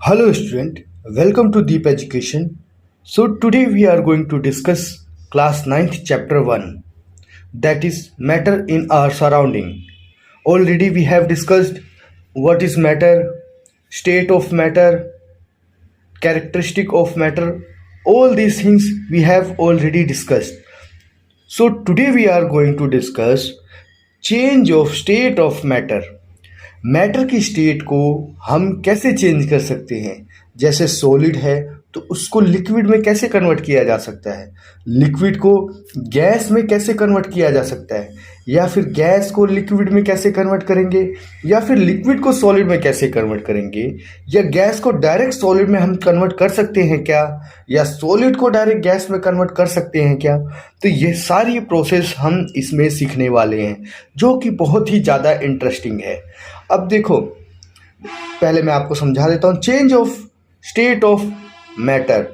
Hello student, welcome to Deep Education. So today we are going to discuss class ninth chapter 1, that is matter in our surrounding. Already we have discussed what is matter, state of matter, characteristic of matter. All these things we have already discussed. So today we are going to discuss change of state of matter. Matter की state को हम कैसे change कर सकते हैं। जैसे solid है तो उसको लिक्विड में कैसे कन्वर्ट किया जा सकता है, लिक्विड को गैस में कैसे कन्वर्ट किया जा सकता है, या फिर गैस को लिक्विड में कैसे कन्वर्ट करेंगे, या फिर लिक्विड को सॉलिड में कैसे कन्वर्ट करेंगे, या गैस को डायरेक्ट सॉलिड में हम कन्वर्ट कर सकते हैं क्या, या सॉलिड को डायरेक्ट गैस में कन्वर्ट कर सकते हैं क्या। तो ये सारी प्रोसेस हम इसमें सीखने वाले हैं, जो कि बहुत ही ज़्यादा इंटरेस्टिंग है। अब देखो, पहले मैं आपको समझा देता हूँ। Change of state of matter.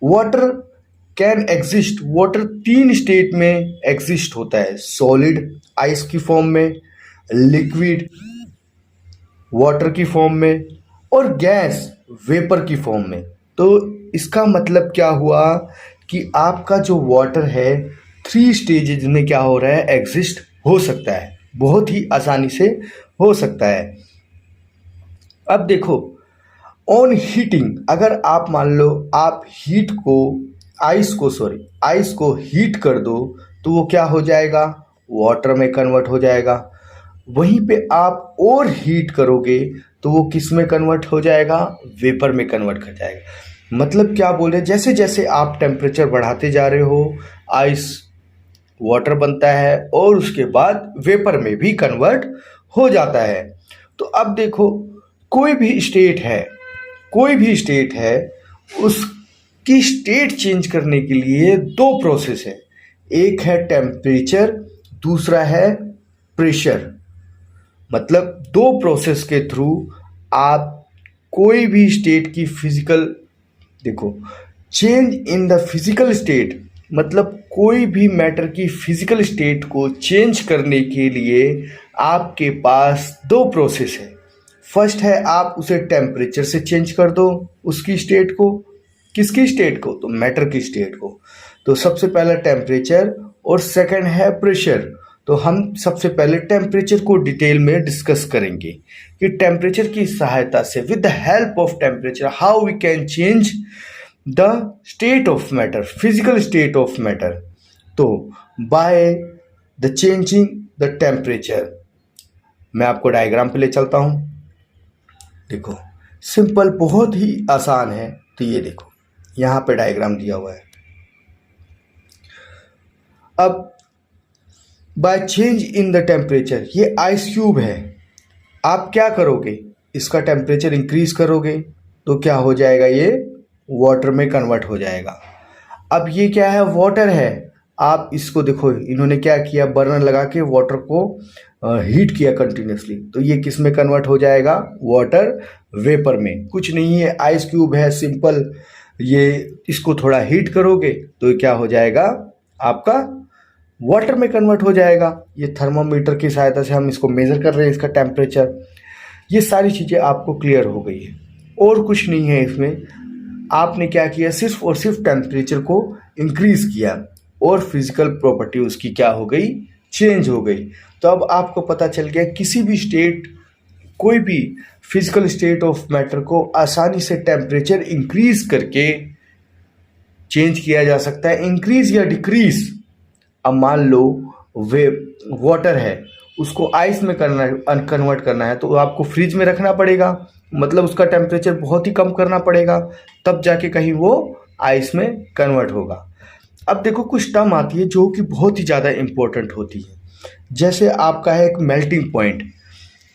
Water can exist, water तीन स्टेट में एग्जिस्ट होता है, सॉलिड आइस की फॉर्म में, लिक्विड वाटर की फॉर्म में, और गैस वेपर की फॉर्म में। तो इसका मतलब क्या हुआ कि आपका जो वाटर है थ्री स्टेजेज में क्या हो रहा है, एग्जिस्ट हो सकता है, बहुत ही आसानी से हो सकता है। अब देखो, ऑन हीटिंग, अगर आप मान लो आप आइस को हीट कर दो तो वो क्या हो जाएगा, वाटर में कन्वर्ट हो जाएगा। वहीं पे आप और हीट करोगे तो वो किस में कन्वर्ट हो जाएगा, वेपर में कन्वर्ट कर जाएगा। मतलब क्या बोल रहे हैं, जैसे जैसे आप टेम्परेचर बढ़ाते जा रहे हो, आइस वाटर बनता है और उसके बाद वेपर में भी कन्वर्ट हो जाता है। तो अब देखो, कोई भी स्टेट है, उसकी स्टेट चेंज करने के लिए दो प्रोसेस है। एक है टेम्परेचर, दूसरा है प्रेशर। मतलब दो प्रोसेस के थ्रू आप कोई भी स्टेट की फिजिकल, देखो, change in the physical state, मतलब कोई भी मैटर की फिजिकल स्टेट को चेंज करने के लिए आपके पास दो प्रोसेस है। फर्स्ट है आप उसे टेम्परेचर से चेंज कर दो, उसकी स्टेट को, किसकी स्टेट को, तो मैटर की स्टेट को। तो सबसे पहला टेम्परेचर और सेकंड है प्रेशर। तो हम सबसे पहले टेम्परेचर को डिटेल में डिस्कस करेंगे कि टेम्परेचर की सहायता से, with the help of temperature, how we can change the state of matter, physical state of matter. तो by the changing the temperature, मैं आपको डायग्राम पे ले चलता हूं। देखो, सिंपल, बहुत ही आसान है। तो ये देखो, यहाँ पे डायग्राम दिया हुआ है। अब by change in the temperature, ये आइस क्यूब है, आप क्या करोगे, इसका टेम्परेचर इंक्रीज करोगे तो क्या हो जाएगा, ये वाटर में कन्वर्ट हो जाएगा। अब ये क्या है, वाटर है। आप इसको देखो, इन्होंने क्या किया, बर्नर लगा के वाटर को हीट किया कंटिन्यूसली, तो ये किस में कन्वर्ट हो जाएगा, वाटर वेपर में। कुछ नहीं है, आइस क्यूब है, सिंपल। ये इसको थोड़ा हीट करोगे तो क्या हो जाएगा, आपका वाटर में कन्वर्ट हो जाएगा। ये थर्मोमीटर की सहायता से हम इसको मेज़र कर रहे हैं, इसका टेम्परेचर। ये सारी चीज़ें आपको क्लियर हो गई है, और कुछ नहीं है इसमें। आपने क्या किया, सिर्फ और सिर्फ टेम्परेचर को इंक्रीज किया और फिजिकल प्रॉपर्टी उसकी क्या हो गई, चेंज हो गई। तो अब आपको पता चल गया, किसी भी स्टेट, कोई भी फिजिकल स्टेट ऑफ मैटर को आसानी से टेम्परेचर इंक्रीज करके चेंज किया जा सकता है, इंक्रीज या डिक्रीज। अब मान लो वे वाटर है, उसको आइस में कन्वर्ट करना है, तो आपको फ्रिज में रखना पड़ेगा, मतलब उसका टेम्परेचर बहुत ही कम करना पड़ेगा, तब जाके कहीं वो आइस में कन्वर्ट होगा। अब देखो, कुछ टर्म आती है जो कि बहुत ही ज़्यादा इम्पोर्टेंट होती है। जैसे आपका है एक मेल्टिंग पॉइंट।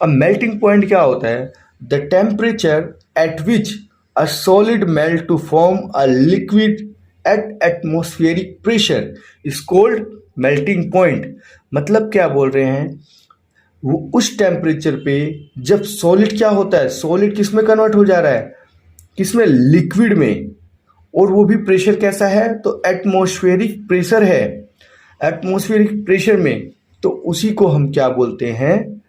अब मेल्टिंग पॉइंट क्या होता है, the temperature at which a solid melt to form a liquid at atmospheric pressure is called melting point. मतलब क्या बोल रहे हैं, वो उस टेम्परेचर पे जब सॉलिड क्या होता है, सॉलिड किस में कन्वर्ट हो जा रहा है, किसमें, लिक्विड में, और वो भी प्रेशर कैसा है, तो एटमॉस्फेरिक प्रेशर है, एटमॉस्फेरिक प्रेशर में। तो उसी को हम क्या बोलते हैं,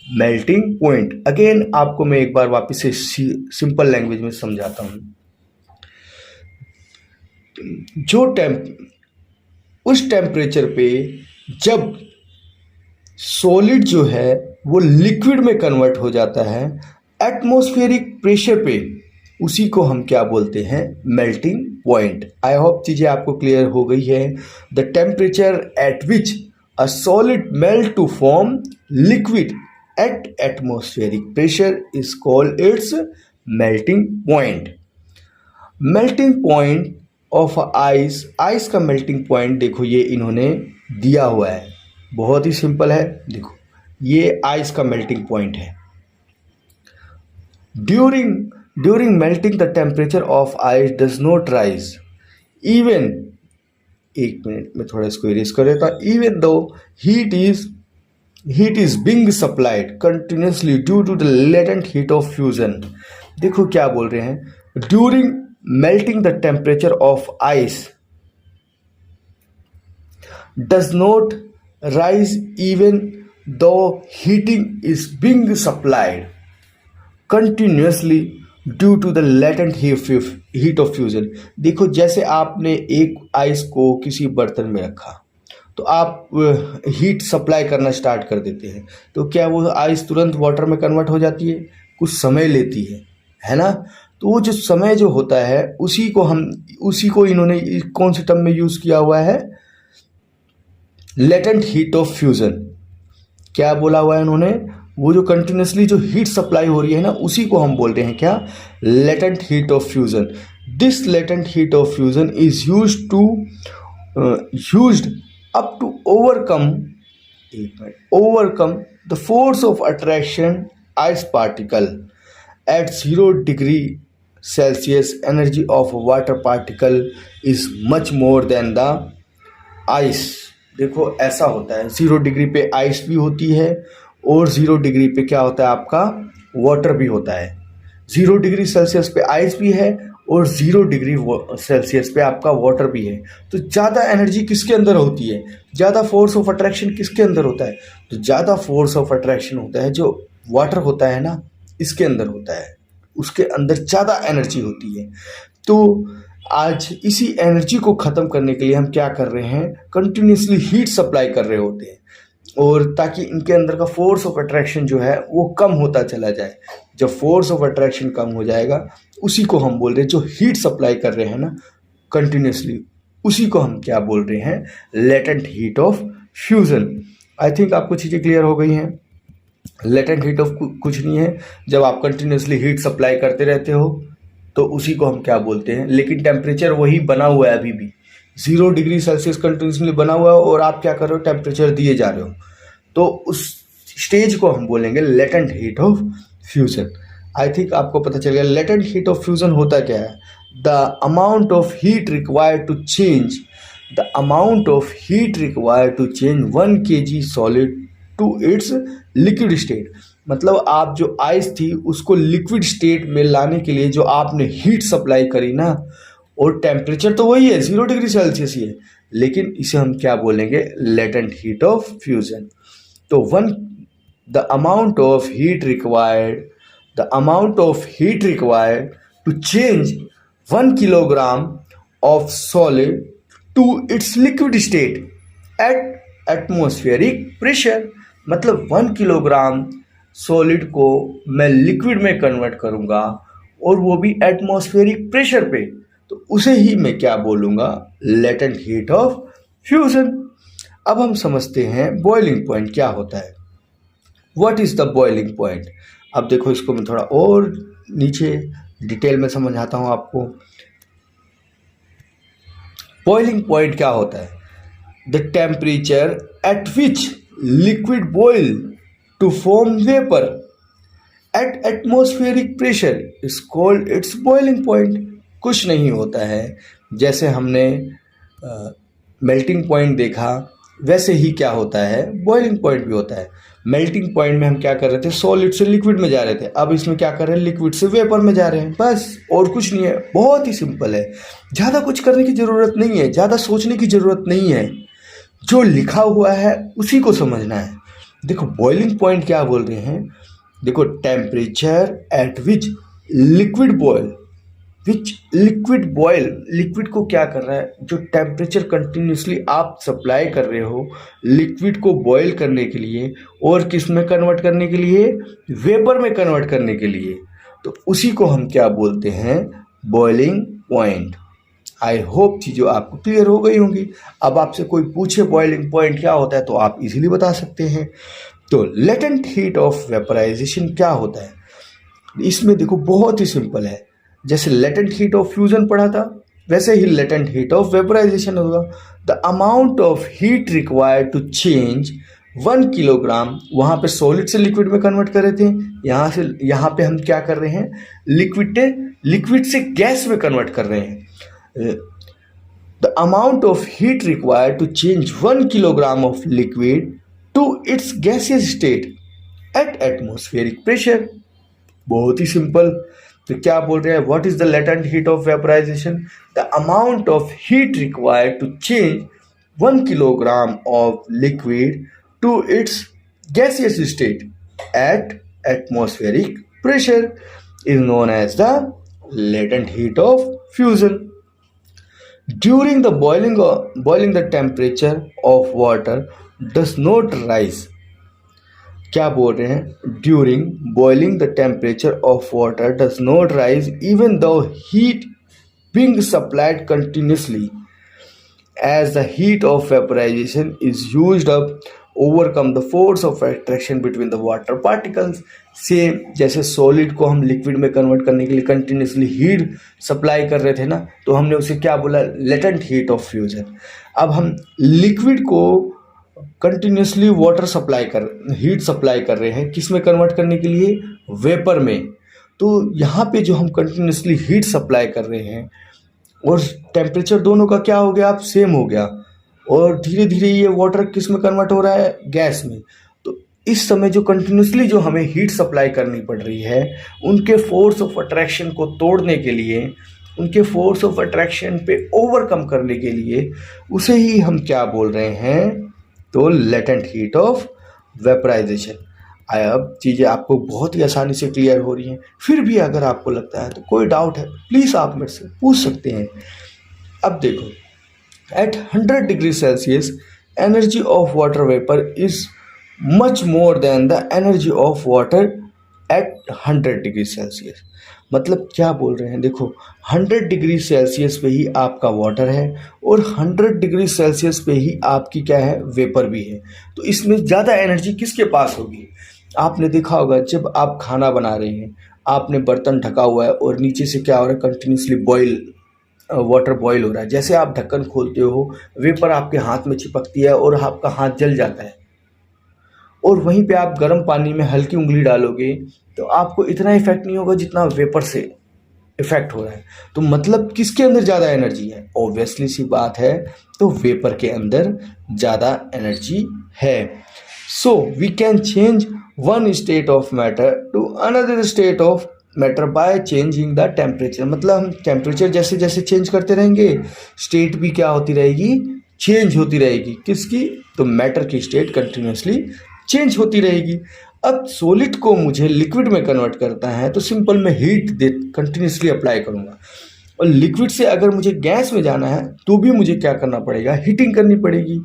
मेल्टिंग पॉइंट। अगेन आपको मैं एक बार वापस से सिंपल लैंग्वेज में समझाता हूँ। जो उस टेम्परेचर पे जब सॉलिड जो है वो लिक्विड में कन्वर्ट हो जाता है एटमॉस्फेरिक प्रेशर पे, उसी को हम क्या बोलते हैं, मेल्टिंग पॉइंट। आई होप चीज़ें आपको क्लियर हो गई है। The temperature at which a solid melt to form liquid at atmospheric pressure is called its melting point. Melting point of ice, ice का मेल्टिंग पॉइंट देखो ये इन्होंने दिया हुआ है, बहुत ही सिंपल है। देखो ये आइस का मेल्टिंग पॉइंट है। During melting the temperature of ice does not rise even, एक मिनट में थोड़ा इसको इरेज कर देता, even though heat is being supplied continuously due to the latent heat of fusion. देखो क्या बोल रहे हैं, during melting the temperature of ice does not rise even though heating is being supplied continuously due to the latent heat of fusion। देखो जैसे आपने एक ice को किसी बर्तन में रखा तो आप हीट सप्लाई करना स्टार्ट कर देते हैं, तो क्या वो आइस तुरंत वाटर में कन्वर्ट हो जाती है? कुछ समय लेती है ना। तो वो जो समय जो होता है उसी को इन्होंने कौन से टर्म में यूज़ किया हुआ है, लेटेंट हीट ऑफ फ्यूज़न। क्या बोला हुआ है इन्होंने, वो जो कंटिन्यूसली जो हीट सप्लाई हो रही है ना उसी को हम बोलते हैं क्या, latent heat of fusion. This latent heat of fusion is used up to overcome the force of attraction ice particle at 0 degree Celsius। energy of water particle is much more than the ice। देखो ऐसा होता है, 0 degree पे ice भी होती है और 0 degree पे क्या होता है आपका वाटर भी होता है। 0 डिग्री सेल्सियस पे आइस भी है और 0 डिग्री सेल्सियस पे आपका वाटर भी है। तो ज़्यादा एनर्जी किसके अंदर होती है, ज़्यादा फोर्स ऑफ अट्रैक्शन किसके अंदर होता है? तो ज़्यादा फोर्स ऑफ अट्रैक्शन होता है जो वाटर होता है ना इसके अंदर होता है, उसके अंदर ज़्यादा एनर्जी होती है। तो आज इसी एनर्जी को ख़त्म करने के लिए हम क्या कर रहे हैं, कंटिन्यूसली हीट सप्लाई कर रहे होते हैं, और ताकि इनके अंदर का फोर्स ऑफ अट्रैक्शन जो है वो कम होता चला जाए। जब फोर्स ऑफ अट्रैक्शन कम हो जाएगा उसी को हम बोल रहे हैं, जो हीट सप्लाई कर रहे हैं ना कंटिन्यूसली, उसी को हम क्या बोल रहे हैं, latent heat of fusion. I think आपको चीज़ें क्लियर हो गई हैं। लेटेंट हीट ऑफ कुछ नहीं है, जब आप कंटिन्यूसली हीट सप्लाई करते रहते हो तो उसी को हम क्या बोलते हैं, लेकिन टेम्परेचर वही बना हुआ है, अभी भी 0 डिग्री सेल्सियस कंटिन्यूसली बना हुआ है और आप क्या कर रहे हो, टेम्परेचर दिए जा रहे हो, तो उस स्टेज को हम बोलेंगे latent heat of fusion. I think आपको पता चल गया लेटेंट हीट ऑफ फ्यूजन होता क्या है। The amount of heat required to change 1 kg solid to its liquid state. मतलब आप जो आइस थी उसको लिक्विड स्टेट में लाने के लिए जो आपने हीट सप्लाई करी ना, और टेम्परेचर तो वही है 0 डिग्री सेल्सियस ही है, लेकिन इसे हम क्या बोलेंगे, लेटेंट हीट ऑफ फ्यूजन। तो the amount of heat required to change 1 kilogram of solid to its liquid state at atmospheric pressure. मतलब 1 किलोग्राम सॉलिड को मैं लिक्विड में कन्वर्ट करूंगा और वो भी एटमॉस्फेरिक प्रेशर पे, तो उसे ही मैं क्या बोलूँगा, लेटेंट हीट ऑफ फ्यूजन। अब हम समझते हैं बॉइलिंग पॉइंट क्या होता है। What is the boiling point. अब देखो इसको मैं थोड़ा और नीचे डिटेल में समझाता हूँ आपको। बॉइलिंग पॉइंट क्या होता है, the temperature at which liquid boil to form vapour at atmospheric pressure is called its boiling point. कुछ नहीं होता है, जैसे हमने मेल्टिंग पॉइंट देखा वैसे ही क्या होता है, बॉइलिंग पॉइंट भी होता है। मेल्टिंग पॉइंट में हम क्या कर रहे थे, सॉलिड से लिक्विड में जा रहे थे, अब इसमें क्या कर रहे हैं, लिक्विड से वेपर में जा रहे हैं, बस और कुछ नहीं है। बहुत ही सिंपल है, ज़्यादा कुछ करने की ज़रूरत नहीं है, ज़्यादा सोचने की ज़रूरत नहीं है। जो लिखा हुआ है उसी को समझना है। देखो बॉइलिंग पॉइंट क्या बोल रहे हैं, देखो temperature at which liquid boil, liquid को क्या कर रहा है, जो टेम्परेचर कंटिन्यूसली आप सप्लाई कर रहे हो लिक्विड को बॉयल करने के लिए और किस में कन्वर्ट करने के लिए, वेपर में कन्वर्ट करने के लिए, तो उसी को हम क्या बोलते हैं, बॉइलिंग पॉइंट। आई होप चीज़ें आपको क्लियर हो गई होंगी। अब आपसे कोई पूछे बॉइलिंग पॉइंट क्या होता है तो आप इजीली बता सकते हैं। तो लेटेंट हीट ऑफ वेपराइजेशन क्या होता है, इसमें देखो बहुत ही सिंपल है, जैसे लेटेंट हीट ऑफ फ्यूजन पढ़ा था वैसे ही लेटेंट हीट ऑफ वेपराइजेशन होगा। The amount of heat required to change 1 kilogram, वहाँ पे सॉलिड से लिक्विड में कन्वर्ट कर रहे थे, यहाँ पे हम क्या कर रहे हैं, लिक्विड से गैस में कन्वर्ट कर रहे हैं। The amount of heat required to change 1 kilogram of liquid to its gaseous state at atmospheric pressure. बहुत ही सिंपल। तो क्या बोल रहे हैं, what is the latent heat of vaporisation, the amount of heat required to change 1 kilogram of liquid to its gaseous state at atmospheric pressure is known as the latent heat of fusion. During the boiling the temperature of water does not rise. क्या बोल रहे हैं, during boiling the temperature of water does not rise even though heat being supplied continuously, as the heat of vaporization is used up overcome the force of attraction between the water particles. Same जैसे solid को हम liquid में convert करने के लिए continuously heat supply कर रहे थे ना, तो हमने उसे क्या बोला, लेटेंट हीट ऑफ फ्यूजन। अब हम लिक्विड को कंटिन्यूसली हीट सप्लाई कर रहे हैं, किस में कन्वर्ट करने के लिए, वेपर में। तो यहाँ पे जो हम कंटिन्यूसली हीट सप्लाई कर रहे हैं और टेम्परेचर दोनों का क्या हो गया, अब सेम हो गया, और धीरे धीरे ये वाटर किस में कन्वर्ट हो रहा है, गैस में। तो इस समय जो कंटिन्यूसली जो हमें हीट सप्लाई करनी पड़ रही है, उनके फोर्स ऑफ अट्रैक्शन को तोड़ने के लिए, उनके फोर्स ऑफ अट्रैक्शन पे ओवरकम करने के लिए, उसे ही हम क्या बोल रहे हैं, तो लेटेंट हीट ऑफ वेपराइजेशन। अब चीज़ें आपको बहुत ही आसानी से क्लियर हो रही हैं। फिर भी अगर आपको लगता है तो कोई डाउट है, प्लीज़ आप मेरे से पूछ सकते हैं। अब देखो, at 100 degrees Celsius, energy of water vapor is much more than the energy of water at 100 degrees Celsius। मतलब क्या बोल रहे हैं, देखो 100 डिग्री सेल्सियस पे ही आपका वाटर है और 100 डिग्री सेल्सियस पे ही आपकी क्या है, वेपर भी है। तो इसमें ज़्यादा एनर्जी किसके पास होगी। आपने देखा होगा जब आप खाना बना रहे हैं, आपने बर्तन ढका हुआ है और नीचे से क्या हो रहा है, कंटिन्यूसली वाटर बॉईल हो रहा है। जैसे आप ढक्कन खोलते हो, वेपर आपके हाथ में चिपकती है और आपका हाथ जल जाता है, और वहीं पे आप गर्म पानी में हल्की उंगली डालोगे तो आपको इतना इफेक्ट नहीं होगा जितना वेपर से इफेक्ट हो रहा है। तो मतलब किसके अंदर ज़्यादा एनर्जी है, ऑब्वियसली सी बात है, तो वेपर के अंदर ज़्यादा एनर्जी है। So we can change one state of matter to another state of matter by changing the temperature. मतलब हम टेम्परेचर जैसे जैसे चेंज करते रहेंगे, स्टेट भी क्या होती रहेगी, चेंज होती रहेगी। किसकी, तो मैटर की स्टेट कंटिन्यूसली चेंज होती रहेगी। अब सॉलिड को मुझे लिक्विड में कन्वर्ट करता है तो सिंपल मैं हीट दे कंटिन्यूसली अप्लाई करूँगा, और लिक्विड से अगर मुझे गैस में जाना है तो भी मुझे क्या करना पड़ेगा, हीटिंग करनी पड़ेगी।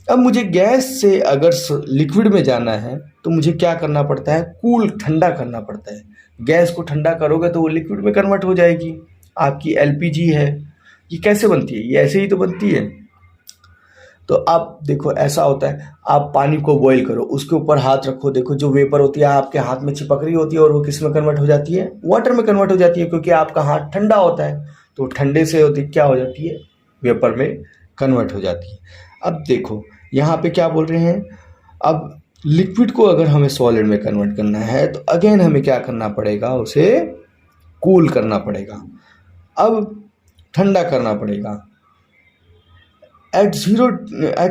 अब मुझे गैस से अगर लिक्विड में जाना है तो मुझे क्या करना पड़ता है, कूल ठंडा करना पड़ता है। गैस को ठंडा करोगे तो वो लिक्विड में कन्वर्ट हो जाएगी। आपकी एलपीजी है, ये कैसे बनती है, ये ऐसे ही तो बनती है। तो आप देखो ऐसा होता है, आप पानी को बॉईल करो, उसके ऊपर हाथ रखो, देखो जो वेपर होती है आपके हाथ में चिपक रही होती है और वो किस में कन्वर्ट हो जाती है, वाटर में कन्वर्ट हो जाती है, क्योंकि आपका हाथ ठंडा होता है। तो ठंडे से होती क्या हो जाती है, वेपर में कन्वर्ट हो जाती है। अब देखो यहाँ पे क्या बोल रहे हैं, अब लिक्विड को अगर हमें सॉलिड में कन्वर्ट करना है तो अगेन हमें क्या करना पड़ेगा, उसे कूल करना पड़ेगा, अब ठंडा करना पड़ेगा। एट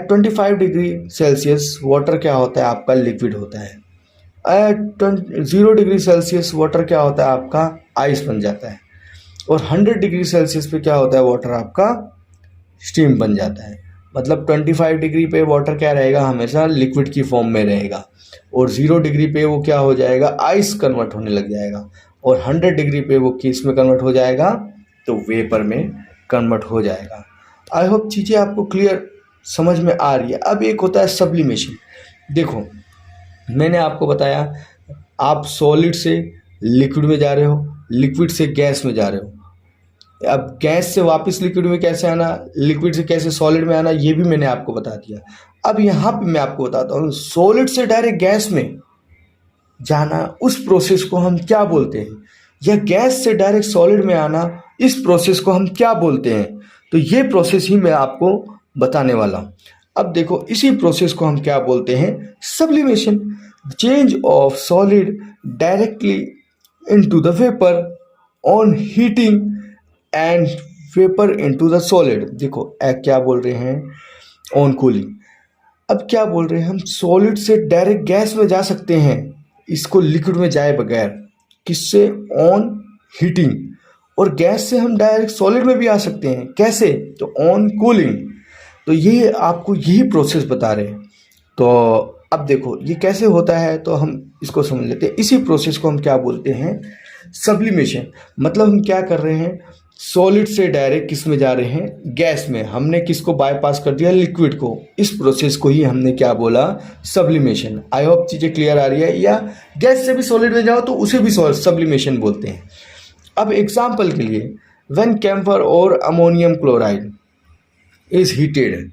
25 डिग्री सेल्सियस वाटर क्या होता है, आपका लिक्विड होता है। एट 0 डिग्री सेल्सियस वाटर क्या होता है, आपका आइस बन जाता है। और 100 डिग्री सेल्सियस पे क्या होता है, वाटर आपका स्टीम बन जाता है। मतलब 25 डिग्री पे वाटर क्या रहेगा, हमेशा लिक्विड की फॉर्म में रहेगा। और 0 डिग्री पे वो क्या हो जाएगा, आइस कन्वर्ट होने लग जाएगा, और 100 डिग्री पे वो किस में कन्वर्ट हो जाएगा, तो वेपर में कन्वर्ट हो जाएगा। आई होप चीज़ें आपको क्लियर समझ में आ रही है। अब एक होता है सब्लिमेशन। देखो मैंने आपको बताया, आप सॉलिड से लिक्विड में जा रहे हो, लिक्विड से गैस में जा रहे हो, अब गैस से वापस लिक्विड में कैसे आना, लिक्विड से कैसे सॉलिड में आना, ये भी मैंने आपको बता दिया। अब यहाँ पे मैं आपको बताता हूँ, सॉलिड से डायरेक्ट गैस में जाना, उस प्रोसेस को हम क्या बोलते हैं, या गैस से डायरेक्ट सॉलिड में आना, इस प्रोसेस को हम क्या बोलते हैं। तो ये प्रोसेस ही मैं आपको बताने वाला हूँ। अब देखो इसी प्रोसेस को हम क्या बोलते हैं, sublimation, change of solid directly into the vapour on heating and vapour into the solid. देखो क्या बोल रहे हैं, ऑन कूलिंग। अब क्या बोल रहे हैं, हम सॉलिड से डायरेक्ट गैस में जा सकते हैं, इसको लिक्विड में जाए बगैर, किससे, ऑन हीटिंग, और गैस से हम डायरेक्ट सॉलिड में भी आ सकते हैं, कैसे, तो ऑन कूलिंग। तो ये आपको यही प्रोसेस बता रहे हैं। तो अब देखो ये कैसे होता है, तो हम इसको समझ लेते हैं। इसी प्रोसेस को हम क्या बोलते हैं, सब्लिमेशन। मतलब हम क्या कर रहे हैं, सॉलिड से डायरेक्ट किस में जा रहे हैं, गैस में। हमने किसको बाईपास कर दिया, लिक्विड को। इस प्रोसेस को ही हमने क्या बोला, सब्लिमेशन। आई होप चीज़ें क्लियर आ रही है। या गैस से भी सॉलिड में जाओ तो उसे भी सब्लिमेशन बोलते हैं। अब एग्जाम्पल के लिए, व्हेन कैम्फर और ammonium chloride is heated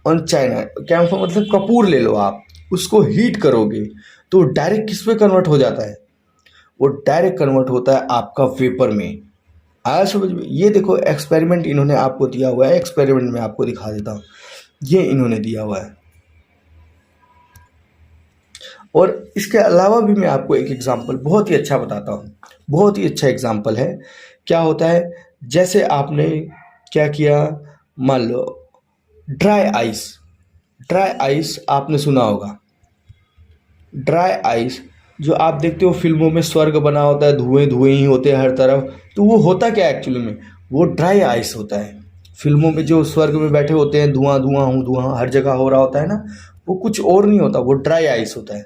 on china, camphor मतलब कपूर ले लो आप, उसको हीट करोगे तो डायरेक्ट किस में कन्वर्ट हो जाता है, वो डायरेक्ट कन्वर्ट होता है आपका वेपर में। आया समझ में। ये देखो एक्सपेरिमेंट इन्होंने आपको दिया हुआ है, एक्सपेरिमेंट में आपको दिखा देता हूँ। ये इन्होंने दिया हुआ है, और इसके अलावा भी मैं आपको एक एग्जांपल बहुत ही अच्छा बताता हूँ। बहुत ही अच्छा एग्जांपल है। क्या होता है, जैसे आपने क्या किया, मान लो ड्राई आइस। ड्राई आइस आपने सुना होगा, ड्राई आइस जो आप देखते हो फिल्मों में स्वर्ग बना होता है, धुएं धुएं ही होते हैं हर तरफ। तो वो होता क्या है एक्चुअली में, वो ड्राई आइस होता है। फिल्मों में जो स्वर्ग में बैठे होते हैं, धुआं धुआं धुआं हर जगह हो रहा होता है ना, वो कुछ और नहीं होता, वो ड्राई आइस होता है।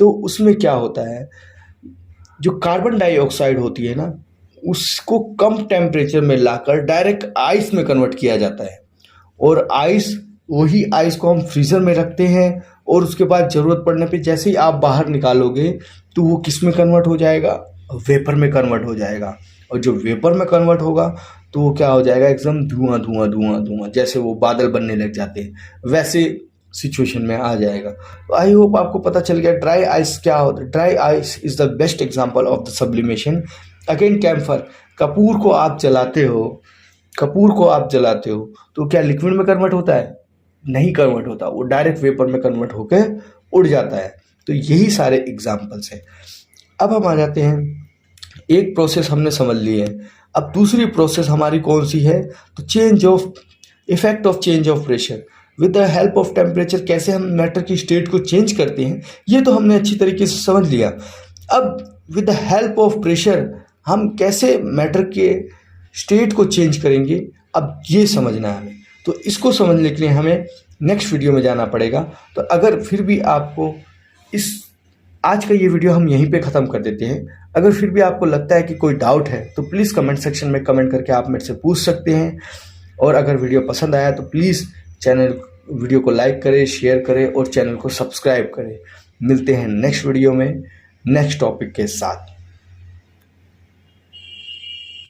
तो उसमें क्या होता है, जो कार्बन डाइऑक्साइड होती है ना, उसको कम टेम्परेचर में लाकर डायरेक्ट आइस में कन्वर्ट किया जाता है। और आइस, वही आइस को हम फ्रीज़र में रखते हैं, और उसके बाद ज़रूरत पड़ने पे जैसे ही आप बाहर निकालोगे तो वो किस में कन्वर्ट हो जाएगा, वेपर में कन्वर्ट हो जाएगा। और जो वेपर में कन्वर्ट होगा तो वो क्या हो जाएगा, एकदम धुआं धुआं धुआं धुआं, जैसे वो बादल बनने लग जाते हैं वैसे सिचुएशन में आ जाएगा। तो आई होप आपको पता चल गया ड्राई आइस क्या होता है। Dry ice is the best example of the sublimation. Again camphor, कपूर को आप जलाते हो, कपूर को आप जलाते हो तो क्या लिक्विड में कन्वर्ट होता है, नहीं कन्वर्ट होता, वो डायरेक्ट वेपर में कन्वर्ट होकर उड़ जाता है। तो यही सारे एग्जाम्पल्स हैं। अब हम आ जाते हैं, एक प्रोसेस हमने समझ ली है। अब दूसरी प्रोसेस हमारी कौन सी है, तो change of effect of change of pressure with the help of temperature. कैसे हम मैटर की स्टेट को चेंज करते हैं, ये तो हमने अच्छी तरीके से समझ लिया। अब with the help of pressure हम कैसे मैटर के स्टेट को चेंज करेंगे, अब ये समझना है हमें। तो इसको समझने के लिए हमें नेक्स्ट वीडियो में जाना पड़ेगा। तो अगर फिर भी आपको आज का ये वीडियो हम यहीं पे ख़त्म कर देते हैं। अगर फिर भी आपको लगता है कि कोई डाउट है तो प्लीज़ कमेंट सेक्शन में कमेंट करके आप मेरे से पूछ सकते हैं। और अगर वीडियो पसंद आया तो प्लीज़ वीडियो को लाइक करें, शेयर करें और चैनल को सब्सक्राइब करें। मिलते हैं नेक्स्ट वीडियो में नेक्स्ट टॉपिक के साथ।